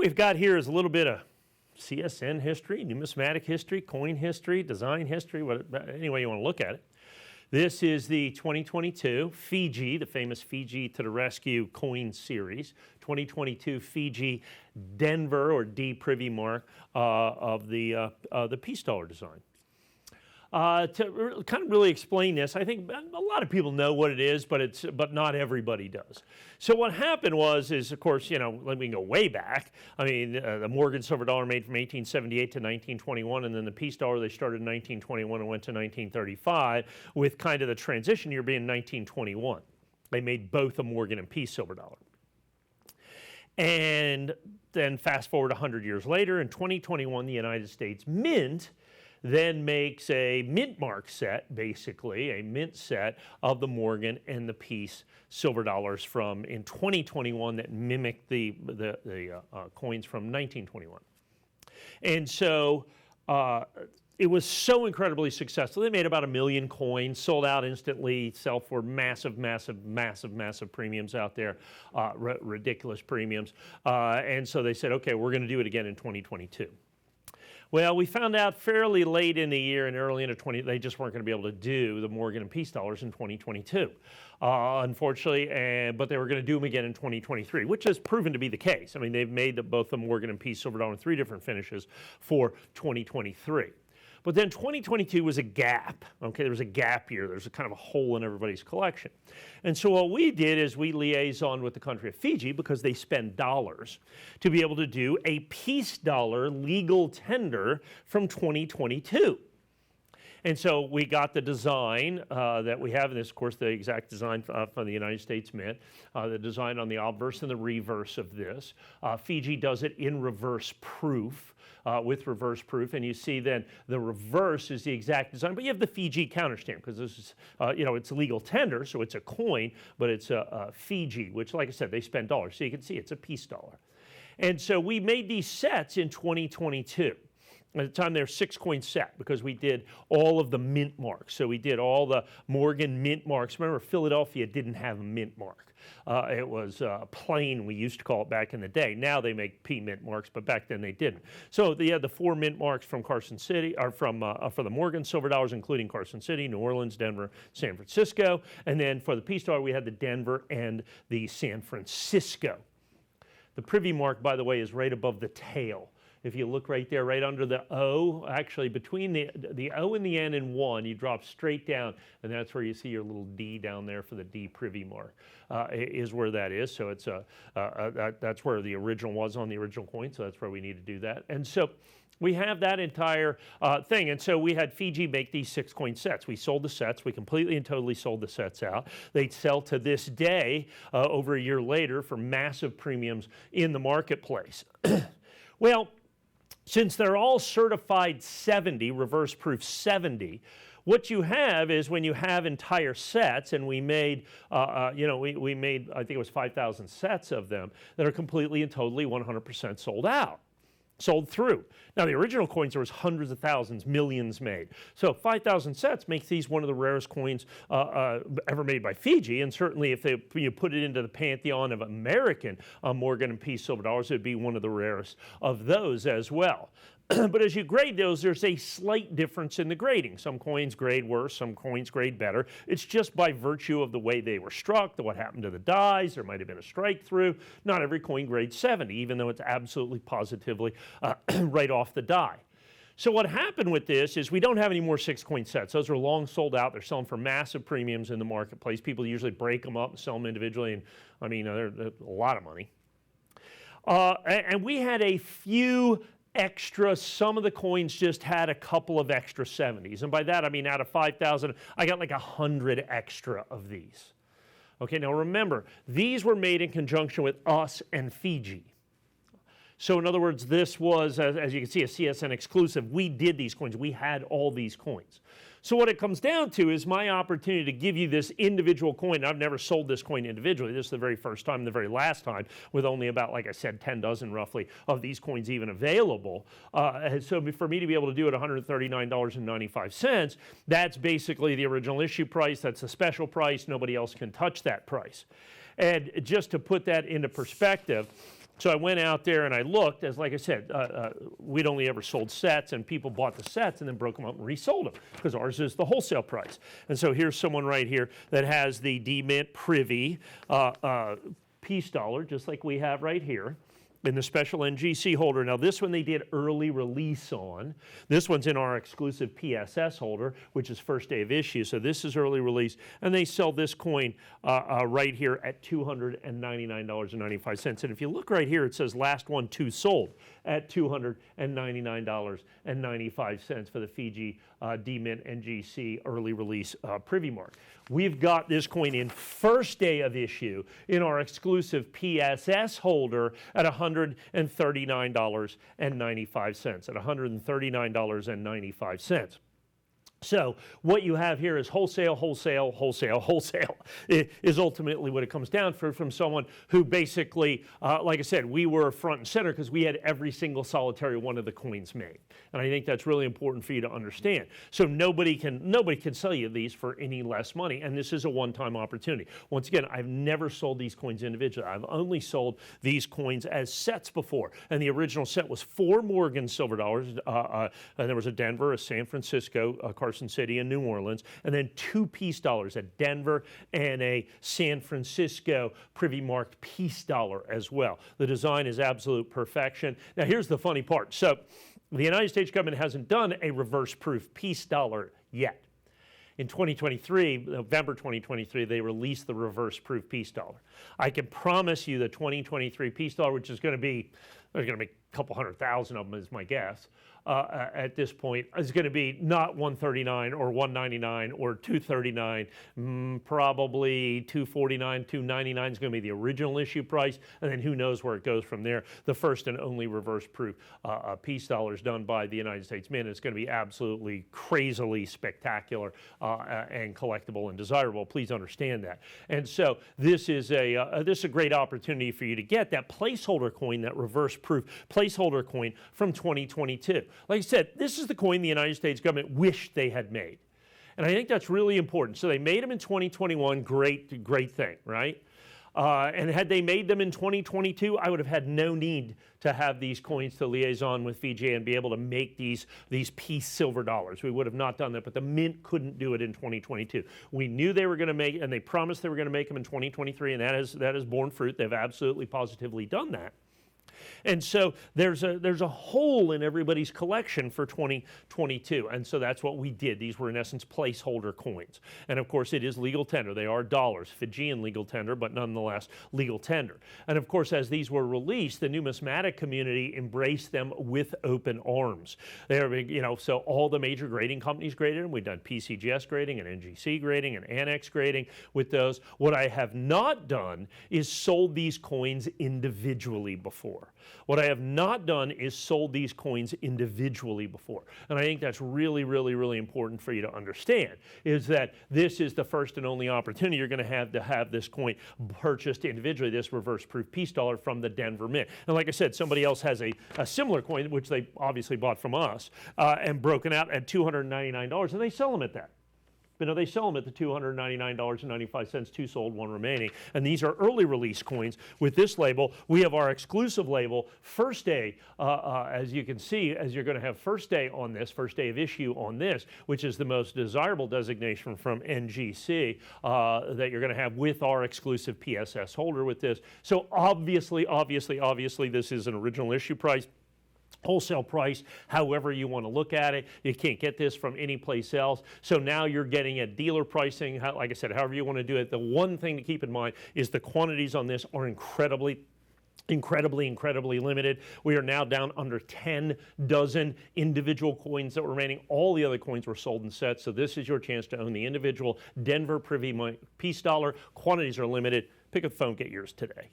we've got here is a little bit of CSN history, numismatic history, coin history, design history, any way you want to look at it. This is the 2022 Fiji, the famous Fiji to the Rescue coin series, 2022 Fiji Denver or D Privy Mark of the peace dollar design. To kind of really explain this, I think a lot of people know what it is, but not everybody does. So what happened is, of course, we can go way back. I mean, the Morgan silver dollar made from 1878 to 1921, and then the peace dollar, they started in 1921 and went to 1935, with kind of the transition year being 1921. They made both a Morgan and peace silver dollar. And then fast forward 100 years later, in 2021, the United States Mint then makes a mint mark set, basically, a mint set of the Morgan and the peace silver dollars from in 2021 that mimic the coins from 1921. And so it was so incredibly successful. They made about 1 million coins, sold out instantly, sell for massive premiums out there, ridiculous premiums. And so they said, okay, we're going to do it again in 2022. Well, we found out fairly late in the year and early into they just weren't going to be able to do the Morgan and peace dollars in 2022, unfortunately, but they were going to do them again in 2023, which has proven to be the case. I mean, they've made both the Morgan and peace silver dollar in 3 different finishes for 2023. But then 2022 was a gap, okay? There was a gap year. There's a kind of a hole in everybody's collection. And so what we did is we liaisoned with the country of Fiji, because they spend dollars, to be able to do a peace dollar legal tender from 2022. And so we got the design that we have, and this, of course, the exact design from the United States Mint, the design on the obverse and the reverse of this. Fiji does it in reverse proof. With reverse proof, and you see then the reverse is the exact design, but you have the Fiji counterstamp, because this is, it's a legal tender, so it's a coin, but it's a Fiji, which, like I said, they spend dollars, so you can see it's a peace dollar. And so we made these sets in 2022. At the time, they were 6-coin set, because we did all of the mint marks. So we did all the Morgan mint marks. Remember, Philadelphia didn't have a mint mark. It was plain, we used to call it back in the day. Now they make P mint marks, but back then they didn't. So they had the 4 mint marks from Carson City, or for the Morgan silver dollars, including Carson City, New Orleans, Denver, San Francisco. And then for the peace dollar, we had the Denver and the San Francisco. The Privy mark, by the way, is right above the tail. If you look right there, right under the O, actually between the O and the N and 1, you drop straight down, and that's where you see your little D down there for the D Privy mark, is where that is. So it's that's where the original was on the original coin, so that's where we need to do that. And so we have that entire thing. And so we had Fiji make these 6-coin sets. We sold the sets. We completely and totally sold the sets out. They sell to this day, over a year later, for massive premiums in the marketplace. Well, since they're all certified 70, reverse proof 70, what you have is when you have entire sets, and we made, we made, I think it was 5,000 sets of them that are completely and totally 100% sold out. Sold through. Now, the original coins, there was hundreds of thousands, millions made. So 5,000 sets makes these one of the rarest coins ever made by Fiji, and certainly if you put it into the pantheon of American Morgan and peace silver dollars, it would be one of the rarest of those as well. But as you grade those, there's a slight difference in the grading. Some coins grade worse, some coins grade better. It's just by virtue of the way they were struck, what happened to the dies. There might have been a strike through. Not every coin grades 70, even though it's absolutely positively right off the die. So what happened with this is we don't have any more 6-coin sets. Those are long sold out. They're selling for massive premiums in the marketplace. People usually break them up and sell them individually, and I mean, they're a lot of money. And we had a few extra. Some of the coins just had a couple of extra 70s. And by that, I mean out of 5,000, I got like 100 extra of these. Okay, now remember, these were made in conjunction with us and Fiji. So in other words, this was, as you can see, a CSN exclusive. We did these coins. We had all these coins. So what it comes down to is my opportunity to give you this individual coin. I've never sold this coin individually. This is the very first time, the very last time, with only about, like I said, 10 dozen roughly of these coins even available. And so for me to be able to do it at $139.95, that's basically the original issue price. That's the special price. Nobody else can touch that price. And just to put that into perspective, So I went out there and I looked, as like I said, we'd only ever sold sets, and people bought the sets and then broke them up and resold them because ours is the wholesale price. And so here's someone right here that has the D-Mint Privy piece dollar, just like we have right here, in the special NGC holder. Now this one they did early release on. This one's in our exclusive PSS holder, which is first day of issue. So this is early release, and they sell this coin right here at $299.95. And if you look right here, it says last one two sold at $299.95 for the Fiji D-Mint NGC early release Privy Mark. We've got this coin in first day of issue in our exclusive PSS holder at $139.95. At $139.95. So what you have here is wholesale, wholesale, wholesale, wholesale is ultimately what it comes down from someone who basically, like I said, we were front and center because we had every single solitary one of the coins made. And I think that's really important for you to understand. So nobody can sell you these for any less money, and this is a one-time opportunity. Once again, I've never sold these coins individually. I've only sold these coins as sets before, and the original set was 4 Morgan silver dollars, and there was a Denver, a San Francisco, Carson City, and New Orleans, and then 2 piece dollars, a Denver and a San Francisco Privy marked piece dollar as well. The design is absolute perfection. Now here's the funny part. So the United States government hasn't done a reverse proof piece dollar yet. In 2023, November 2023, they released the reverse proof piece dollar. I can promise you the 2023 piece dollar, which is going to be, there's going to be a couple 100,000 of them is my guess, at this point, is going to be not 139 or 199 or 239, probably 249, 299 is going to be the original issue price, and then who knows where it goes from there. The first and only reverse proof piece dollars done by the United States Mint. It's going to be absolutely crazily spectacular and collectible and desirable. Please understand that. And so this is a great opportunity for you to get that placeholder coin, that reverse proof placeholder coin from 2022. Like I said, this is the coin the United States government wished they had made. And I think that's really important. So they made them in 2021, great thing, right? And had they made them in 2022, I would have had no need to have these coins to liaison with Fiji and be able to make these piece silver dollars. We would have not done that, but the Mint couldn't do it in 2022. We knew they were going to make, and they promised they were going to make them in 2023, and that has borne fruit. They've absolutely positively done that. And so there's a hole in everybody's collection for 2022, and so that's what we did. These were in essence placeholder coins, and of course it is legal tender. They are dollars, Fijian legal tender, but nonetheless legal tender. And of course, as these were released, the numismatic community embraced them with open arms. So all the major grading companies graded them. We've done PCGS grading and NGC grading and Annex grading with those. What I have not done is sold these coins individually before. What I have not done is sold these coins individually before. And I think that's really, really, really important for you to understand, is that this is the first and only opportunity you're going to have this coin purchased individually, this reverse proof piece dollar from the Denver Mint. And like I said, somebody else has a similar coin, which they obviously bought from us, and broken out at $299, and they sell them at that. But no, they sell them at the $299.95, 2 sold, 1 remaining. And these are early release coins with this label. We have our exclusive label, first day, as you can see, as you're going to have first day on this, first day of issue on this, which is the most desirable designation from NGC that you're going to have with our exclusive PSS holder with this. So obviously, this is an original issue price. Wholesale price, however you want to look at it. You can't get this from any place else. So now you're getting a dealer pricing, like I said, however you want to do it. The one thing to keep in mind is the quantities on this are incredibly limited. We are now down under 10 dozen individual coins that were remaining. All the other coins were sold in sets. So this is your chance to own the individual Denver Privy piece dollar. Quantities are limited. Pick up the phone, get yours today.